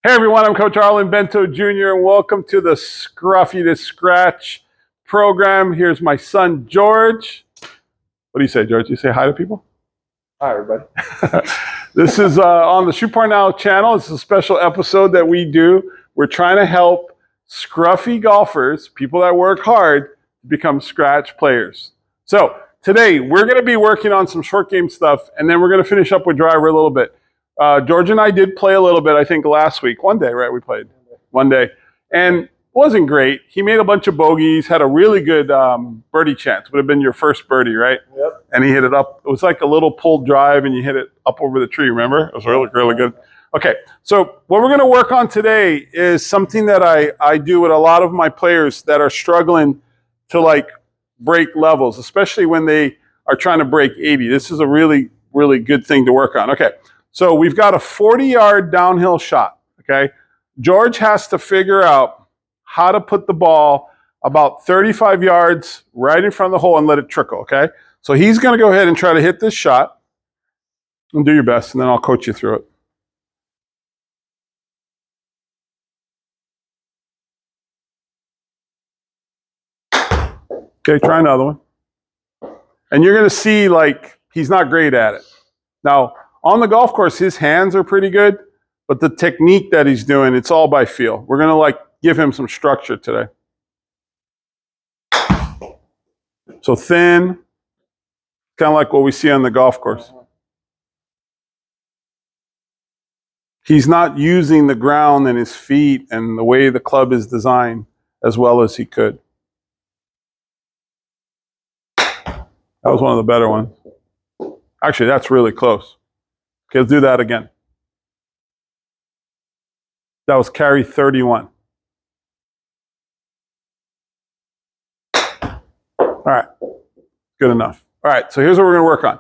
Hey everyone, I'm Coach Arlen Bento Jr. and welcome to the Scruffy to Scratch program. Here's my son, George. What do you say, George? You say hi to people? Hi, everybody. This is on the Shoot Parnell channel. It's a special episode that we do. We're trying to help scruffy golfers, people that work hard, become scratch players. So today, we're going to be working on some short game stuff, and then we're going to finish up with driver a little bit. George and I did play a little bit, I think, last week. One day, right? We played one day. And it wasn't great. He made a bunch of bogeys, had a really good birdie chance. Would have been your first birdie, right? Yep. And he hit it up. It was like a little pulled drive, and you hit it up over the tree, remember? It was really, really good. Okay, so what we're going to work on today is something that I do with a lot of my players that are struggling to, like, break levels, especially when they are trying to break 80. This is a really, really good thing to work on. Okay. So we've got a 40-yard downhill shot, okay? George has to figure out how to put the ball about 35 yards right in front of the hole and let it trickle, okay? So he's going to go ahead and try to hit this shot and do your best, and then I'll coach you through it. Okay, try another one. And you're going to see, like, he's not great at it. Now, on the golf course, his hands are pretty good, but the technique that he's doing, it's all by feel. We're going to, like, give him some structure today. So thin, kind of like what we see on the golf course. He's not using the ground and his feet and the way the club is designed as well as he could. That was one of the better ones. Actually, that's really close. Okay, let's do that again. That was carry 31. All right, good enough. All right, so here's what we're going to work on.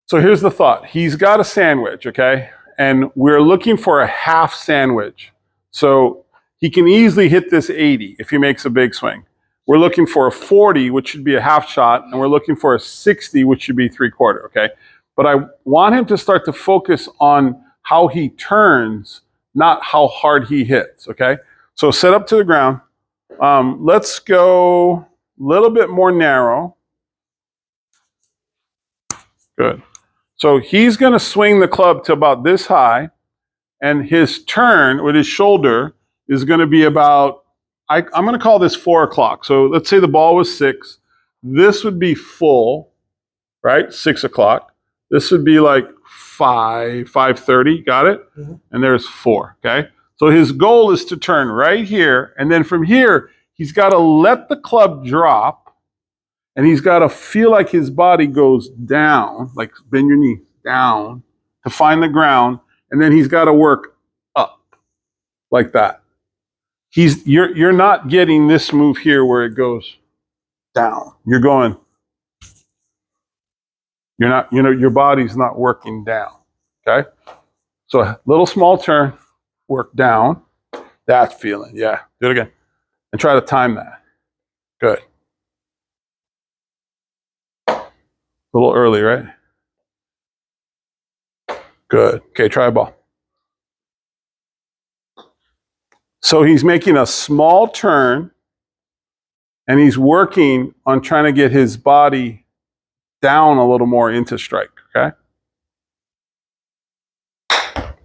So here's the thought. He's got a sandwich, okay? And we're looking for a half sandwich. So he can easily hit this 80 if he makes a big swing. We're looking for a 40, which should be a half shot, and we're looking for a 60, which should be 3/4, okay? But I want him to start to focus on how he turns, not how hard he hits, okay? So set up to the ground. Let's go a little bit more narrow. Good. So he's going to swing the club to about this high, and his turn with his shoulder is going to be about, I'm going to call this 4 o'clock. So let's say the ball was 6. This would be full, right? 6 o'clock. This would be like 5:30, got it? Mm-hmm. And there's 4, okay? So his goal is to turn right here, and then from here, he's got to let the club drop, and he's got to feel like his body goes down, like bend your knee, down, to find the ground, and then he's got to work up, like that. You're not getting this move here where it goes down. You're going, you're not, your body's not working down, okay? So a little small turn, work down. That feeling, yeah. Do it again. And try to time that. Good. A little early, right? Good. Okay, try a ball. So he's making a small turn, and he's working on trying to get his body down a little more into strike, okay?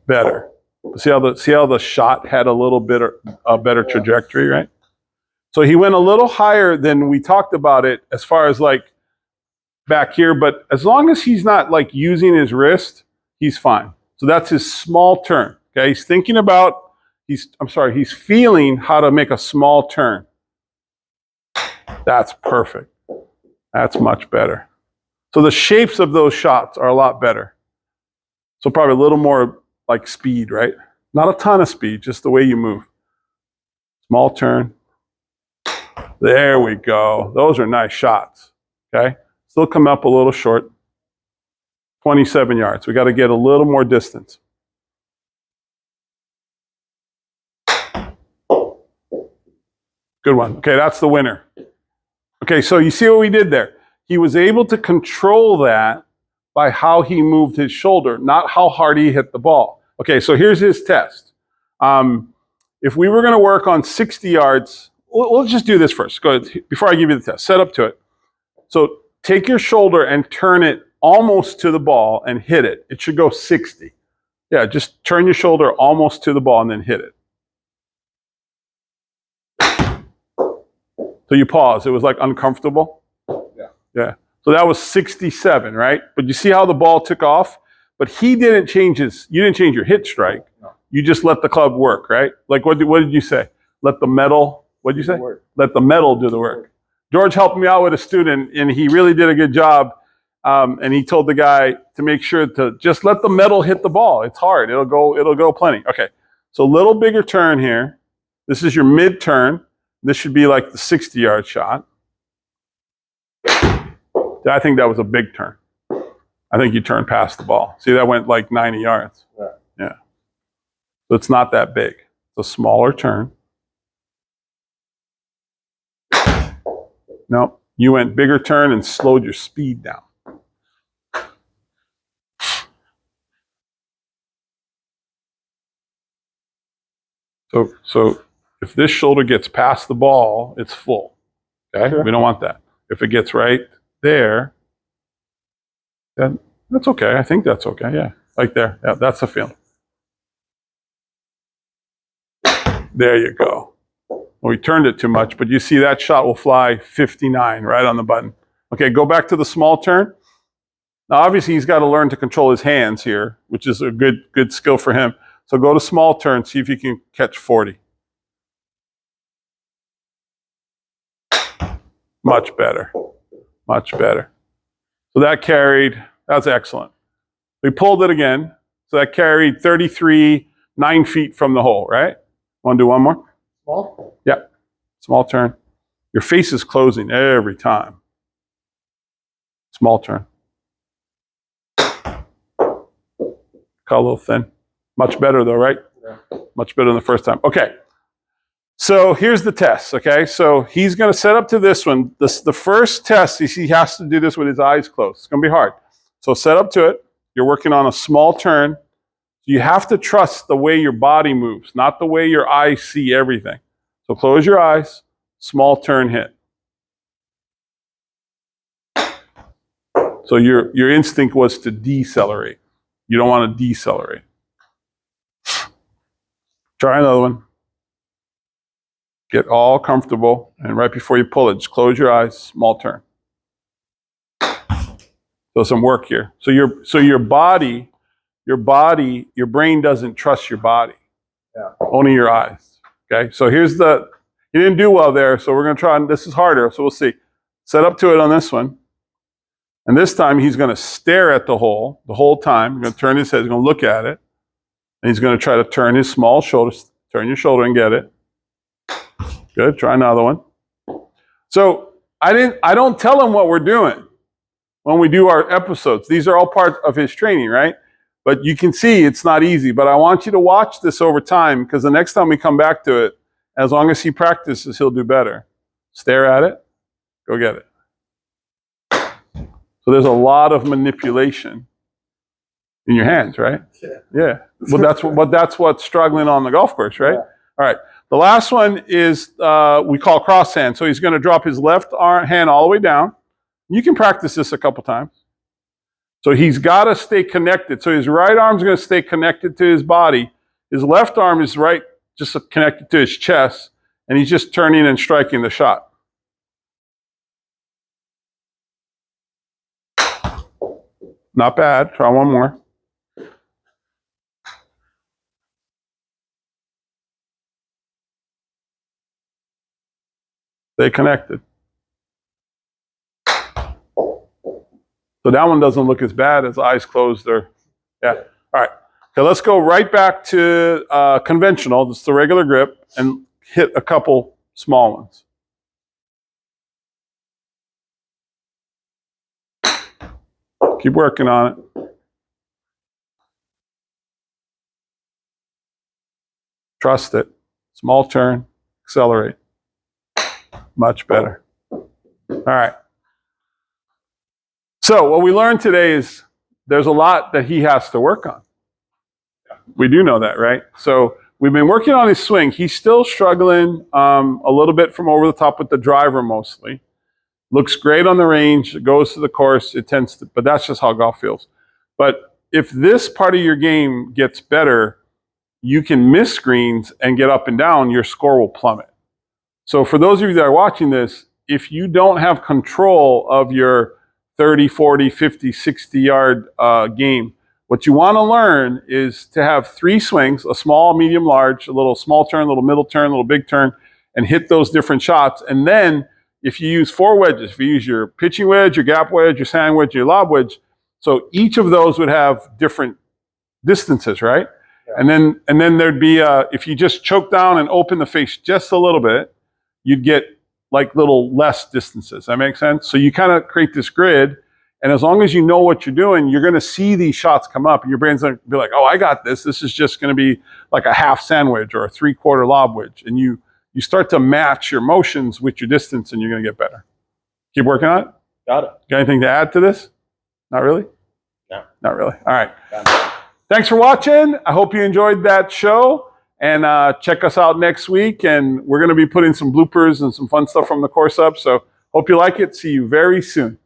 Better. See how the shot had a little bit a better trajectory, right? So he went a little higher than we talked about it as far as like back here, but as long as he's not like using his wrist, he's fine. So that's his small turn, okay? He's thinking about, he's feeling how to make a small turn. That's perfect. That's much better. So the shapes of those shots are a lot better. So probably a little more like speed, right? Not a ton of speed, just the way you move. Small turn. There we go. Those are nice shots, okay? Still come up a little short. 27 yards. We got to get a little more distance. Good one. Okay, that's the winner. Okay, so you see what we did there? He was able to control that by how he moved his shoulder, not how hard he hit the ball. Okay, so here's his test. If we were going to work on 60 yards, let's just do this first. Go ahead. Before I give you the test, set up to it. So take your shoulder and turn it almost to the ball and hit it. It should go 60. Yeah, just turn your shoulder almost to the ball and then hit it. So you pause. It was like uncomfortable. Yeah. So that was 67, right? But you see how the ball took off? But he didn't change you didn't change your hit strike. No. You just let the club work, right? Like what did you say? Let the metal, what did you say? Let the metal do the work. George helped me out with a student, and he really did a good job. And he told the guy to make sure to just let the metal hit the ball. It's hard. It'll go plenty. Okay. So a little bigger turn here. This is your mid turn. This should be like the 60-yard shot. I think that was a big turn. I think you turned past the ball. See, that went like 90 yards. Yeah. So it's not that big. It's a smaller turn. No, you went bigger turn and slowed your speed down. So if this shoulder gets past the ball, it's full. Okay, sure. We don't want that. If it gets right there, then that's okay. I think that's okay. Yeah, like there. Yeah, that's the feeling. There you go. Well, we turned it too much, but you see that shot will fly 59 right on the button. Okay, go back to the small turn. Now, obviously, he's got to learn to control his hands here, which is a good skill for him. So go to small turn, see if you can catch 40. Much better. Much better. So that's excellent. We pulled it again. So that carried 33, 9 feet from the hole, right? Want to do one more? Small? Yeah. Small turn. Your face is closing every time. Small turn. Cut a little thin. Much better though, right? Yeah. Much better than the first time. Okay. So here's the test, okay? So he's going to set up to this one. The first test, he has to do this with his eyes closed. It's going to be hard. So set up to it. You're working on a small turn. You have to trust the way your body moves, not the way your eyes see everything. So close your eyes, small turn hit. So your instinct was to decelerate. You don't want to decelerate. Try another one. Get all comfortable, and right before you pull it, just close your eyes, small turn. So some work here. So your brain doesn't trust your body. Yeah. Only your eyes. Okay. So you didn't do well there, so we're going to try, and this is harder, so we'll see. Set up to it on this one. And this time he's going to stare at the hole the whole time. He's going to turn his head, he's going to look at it, and he's going to try to turn his small shoulder, turn your shoulder and get it. Good. Try another one. So I don't tell him what we're doing when we do our episodes. These are all part of his training, right? But you can see it's not easy. But I want you to watch this over time, because the next time we come back to it, as long as he practices, he'll do better. Stare at it. Go get it. So there's a lot of manipulation in your hands, right? Yeah. But that's what's struggling on the golf course, right? Yeah. All right. The last one is we call cross hand. So he's going to drop his left hand all the way down. You can practice this a couple times. So he's got to stay connected. So his right arm's going to stay connected to his body. His left arm is just connected to his chest, and he's just turning and striking the shot. Not bad. Try one more. Stay connected. So that one doesn't look as bad as eyes closed or, yeah. All right. Okay, let's go right back to conventional, just the regular grip, and hit a couple small ones. Keep working on it. Trust it. Small turn, accelerate. Much better. All right. So what we learned today is there's a lot that he has to work on. We do know that, right? So we've been working on his swing. He's still struggling a little bit from over the top with the driver mostly. Looks great on the range. It goes to the course. It tends to, but that's just how golf feels. But if this part of your game gets better, you can miss greens and get up and down. Your score will plummet. So for those of you that are watching this, if you don't have control of your 30, 40, 50, 60-yard game, what you want to learn is to have 3 swings, a small, medium, large, a little small turn, a little middle turn, a little big turn, and hit those different shots. And then if you use 4 wedges, if you use your pitching wedge, your gap wedge, your sand wedge, your lob wedge, so each of those would have different distances, right? Yeah. And then there'd be, if you just choke down and open the face just a little bit, you'd get like little less distances. That makes sense? So you kind of create this grid, and as long as you know what you're doing, you're going to see these shots come up, and your brain's going to be like, oh, I got this. This is just going to be like a half sand wedge or a 3/4 lob wedge. And you start to match your motions with your distance, and you're going to get better. Keep working on it? Got it. Got anything to add to this? Not really? No. Not really. All right. Thanks for watching. I hope you enjoyed that show. And check us out next week. And we're going to be putting some bloopers and some fun stuff from the course up. So hope you like it. See you very soon.